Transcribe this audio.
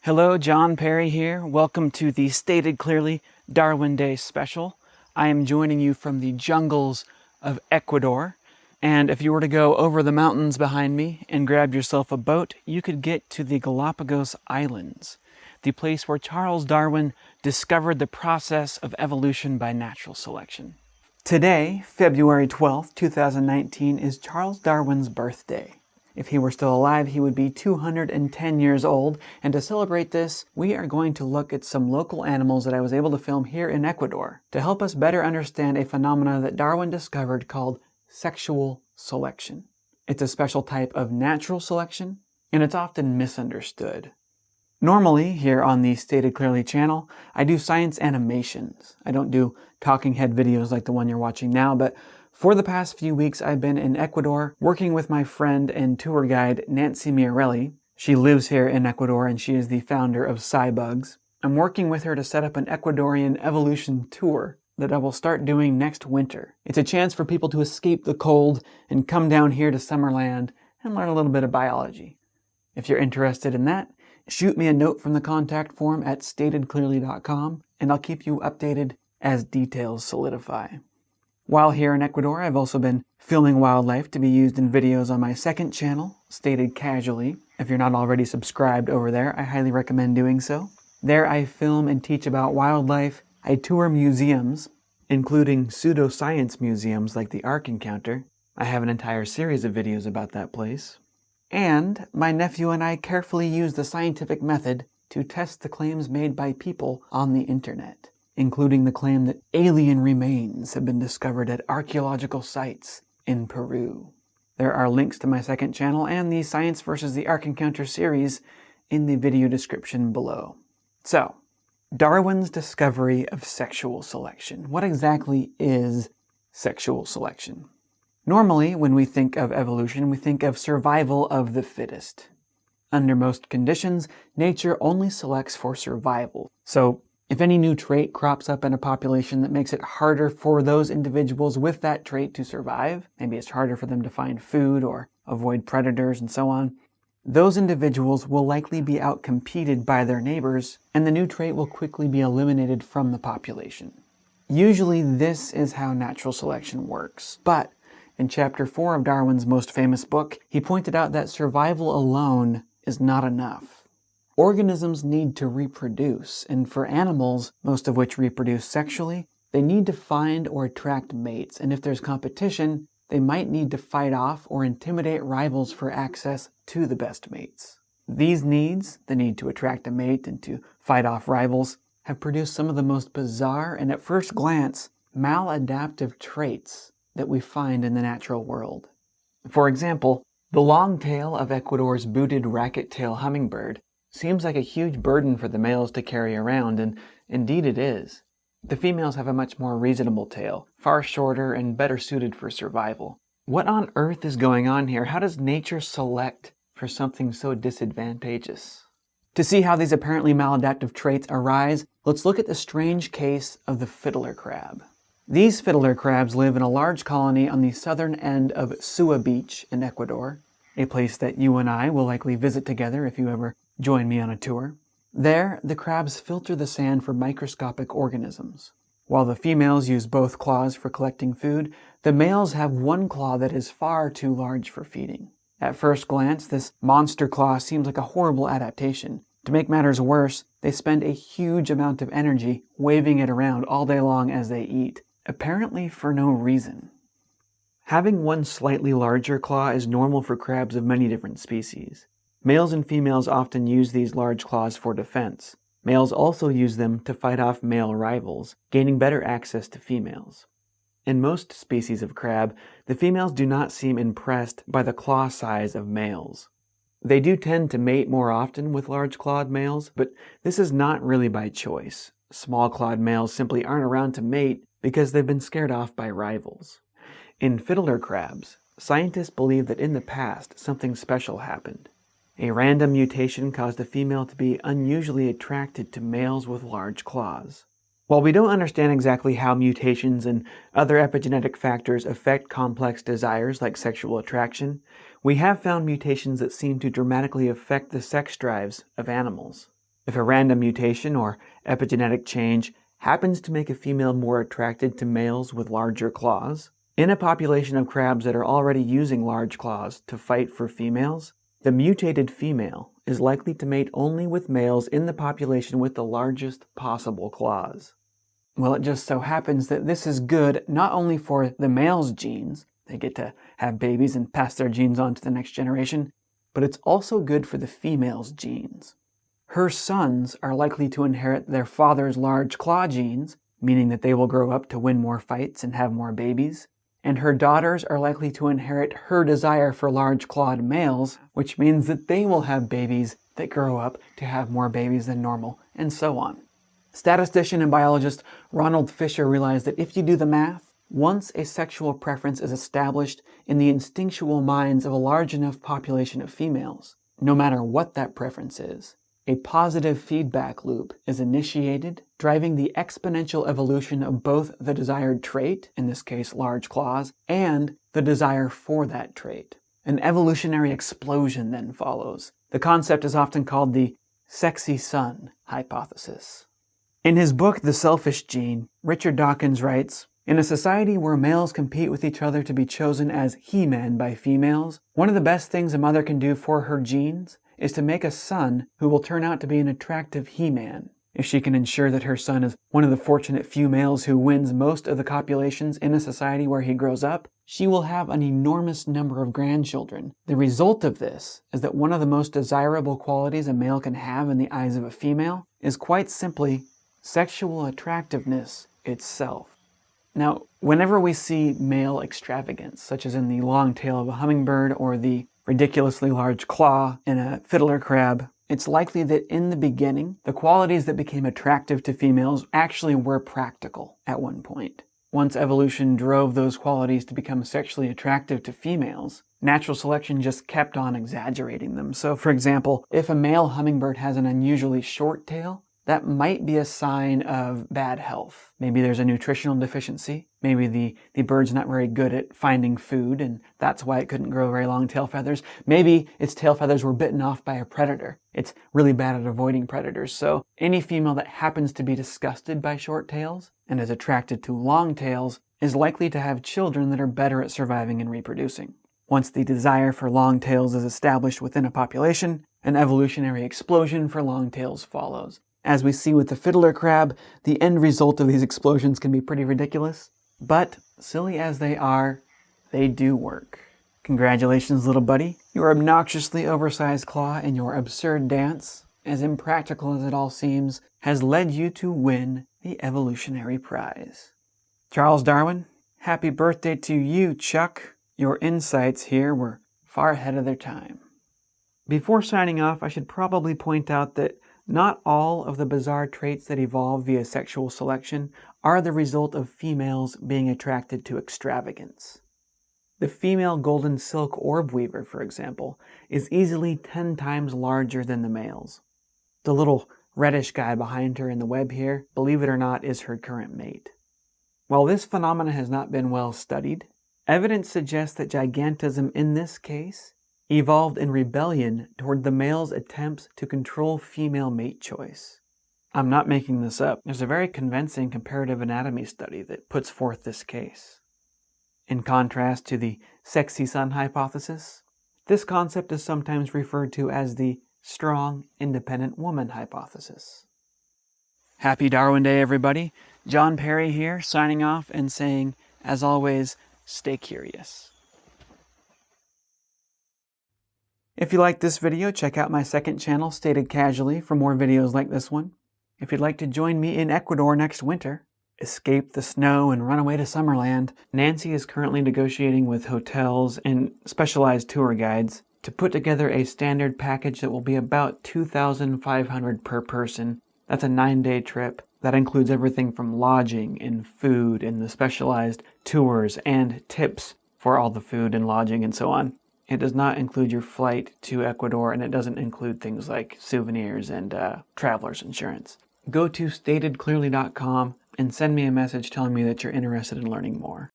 Hello, Jon Perry here. Welcome to the Stated Clearly Darwin Day special. I am joining you from the jungles of Ecuador. And if you were to go over the mountains behind me and grab yourself a boat, you could get to the Galapagos Islands, the place where Charles Darwin discovered the process of evolution by natural selection. Today, February 12th, 2019, is Charles Darwin's birthday. If he were still alive, he would be 210 years old, and to celebrate this, we are going to look at some local animals that I was able to film here in Ecuador to help us better understand a phenomena that Darwin discovered called sexual selection. It's a special type of natural selection, and it's often misunderstood. Normally, here on the Stated Clearly channel, I do science animations. I don't do talking head videos like the one you're watching now, but for the past few weeks, I've been in Ecuador working with my friend and tour guide, Nancy Miarelli. She lives here in Ecuador and she is the founder of SciBugs. I'm working with her to set up an Ecuadorian evolution tour that I will start doing next winter. It's a chance for people to escape the cold and come down here to Summerland and learn a little bit of biology. If you're interested in that, shoot me a note from the contact form at statedclearly.com and I'll keep you updated as details solidify. While here in Ecuador, I've also been filming wildlife to be used in videos on my second channel, Stated Casually. If you're not already subscribed over there, I highly recommend doing so. There I film and teach about wildlife. I tour museums, including pseudoscience museums like the Ark Encounter. I have an entire series of videos about that place. And my nephew and I carefully use the scientific method to test the claims made by people on the internet, including the claim that alien remains have been discovered at archaeological sites in Peru. There are links to my second channel and the Science vs. the Ark Encounter series in the video description below. So, Darwin's discovery of sexual selection. What exactly is sexual selection? Normally, when we think of evolution, we think of survival of the fittest. Under most conditions, nature only selects for survival. So, if any new trait crops up in a population that makes it harder for those individuals with that trait to survive, maybe it's harder for them to find food or avoid predators and so on, those individuals will likely be outcompeted by their neighbors, and the new trait will quickly be eliminated from the population. Usually this is how natural selection works, but in Chapter 4 of Darwin's most famous book, he pointed out that survival alone is not enough. Organisms need to reproduce, and for animals, most of which reproduce sexually, they need to find or attract mates, and if there's competition, they might need to fight off or intimidate rivals for access to the best mates. These needs, the need to attract a mate and to fight off rivals, have produced some of the most bizarre and at first glance, maladaptive traits that we find in the natural world. For example, the long tail of Ecuador's booted racket-tail hummingbird seems like a huge burden for the males to carry around, and indeed it is. The females have a much more reasonable tail, far shorter and better suited for survival. What on earth is going on here? How does nature select for something so disadvantageous? To see how these apparently maladaptive traits arise, let's look at the strange case of the fiddler crab. These fiddler crabs live in a large colony on the southern end of Sua Beach in Ecuador, a place that you and I will likely visit together if you ever join me on a tour. There, the crabs filter the sand for microscopic organisms. While the females use both claws for collecting food, the males have one claw that is far too large for feeding. At first glance, this monster claw seems like a horrible adaptation. To make matters worse, they spend a huge amount of energy waving it around all day long as they eat, apparently for no reason. Having one slightly larger claw is normal for crabs of many different species. Males and females often use these large claws for defense. Males also use them to fight off male rivals, gaining better access to females. In most species of crab, the females do not seem impressed by the claw size of males. They do tend to mate more often with large-clawed males, but this is not really by choice. Small-clawed males simply aren't around to mate because they've been scared off by rivals. In fiddler crabs, scientists believe that in the past something special happened. A random mutation caused a female to be unusually attracted to males with large claws. While we don't understand exactly how mutations and other epigenetic factors affect complex desires like sexual attraction, we have found mutations that seem to dramatically affect the sex drives of animals. If a random mutation or epigenetic change happens to make a female more attracted to males with larger claws, in a population of crabs that are already using large claws to fight for females, the mutated female is likely to mate only with males in the population with the largest possible claws. Well, it just so happens that this is good not only for the male's genes, they get to have babies and pass their genes on to the next generation, but it's also good for the female's genes. Her sons are likely to inherit their father's large claw genes, meaning that they will grow up to win more fights and have more babies, and her daughters are likely to inherit her desire for large-clawed males, which means that they will have babies that grow up to have more babies than normal, and so on. Statistician and biologist Ronald Fisher realized that if you do the math, once a sexual preference is established in the instinctual minds of a large enough population of females, no matter what that preference is, a positive feedback loop is initiated, driving the exponential evolution of both the desired trait, in this case large claws, and the desire for that trait. An evolutionary explosion then follows. The concept is often called the sexy son hypothesis. In his book, The Selfish Gene, Richard Dawkins writes, "In a society where males compete with each other to be chosen as he-men by females, one of the best things a mother can do for her genes is to make a son who will turn out to be an attractive he-man. If she can ensure that her son is one of the fortunate few males who wins most of the copulations in a society where he grows up, she will have an enormous number of grandchildren. The result of this is that one of the most desirable qualities a male can have in the eyes of a female is quite simply sexual attractiveness itself." Now, whenever we see male extravagance, such as in the long tail of a hummingbird or the ridiculously large claw in a fiddler crab, it's likely that in the beginning, the qualities that became attractive to females actually were practical at one point. Once evolution drove those qualities to become sexually attractive to females, natural selection just kept on exaggerating them. So, for example, if a male hummingbird has an unusually short tail, that might be a sign of bad health. Maybe there's a nutritional deficiency. Maybe the bird's not very good at finding food, and that's why it couldn't grow very long tail feathers. Maybe its tail feathers were bitten off by a predator. It's really bad at avoiding predators. So any female that happens to be disgusted by short tails and is attracted to long tails is likely to have children that are better at surviving and reproducing. Once the desire for long tails is established within a population, an evolutionary explosion for long tails follows. As we see with the fiddler crab, the end result of these explosions can be pretty ridiculous, but silly as they are, they do work. Congratulations, little buddy. Your obnoxiously oversized claw and your absurd dance, as impractical as it all seems, has led you to win the evolutionary prize. Charles Darwin, happy birthday to you, Chuck. Your insights here were far ahead of their time. Before signing off, I should probably point out that not all of the bizarre traits that evolve via sexual selection are the result of females being attracted to extravagance. The female golden silk orb weaver, for example, is easily 10 times larger than the males. The little reddish guy behind her in the web here, believe it or not, is her current mate. While this phenomenon has not been well studied, evidence suggests that gigantism in this case evolved in rebellion toward the male's attempts to control female mate choice. I'm not making this up. There's a very convincing comparative anatomy study that puts forth this case. In contrast to the sexy son hypothesis, this concept is sometimes referred to as the strong, independent woman hypothesis. Happy Darwin Day, everybody. Jon Perry here, signing off and saying, as always, stay curious. If you liked this video, check out my second channel, Stated Casually, for more videos like this one. If you'd like to join me in Ecuador next winter, escape the snow and run away to Summerland, Nancy is currently negotiating with hotels and specialized tour guides to put together a standard package that will be about $2,500 per person. That's a 9-day trip. That includes everything from lodging and food and the specialized tours and tips for all the food and lodging and so on. It does not include your flight to Ecuador, and it doesn't include things like souvenirs and traveler's insurance. Go to statedclearly.com and send me a message telling me that you're interested in learning more.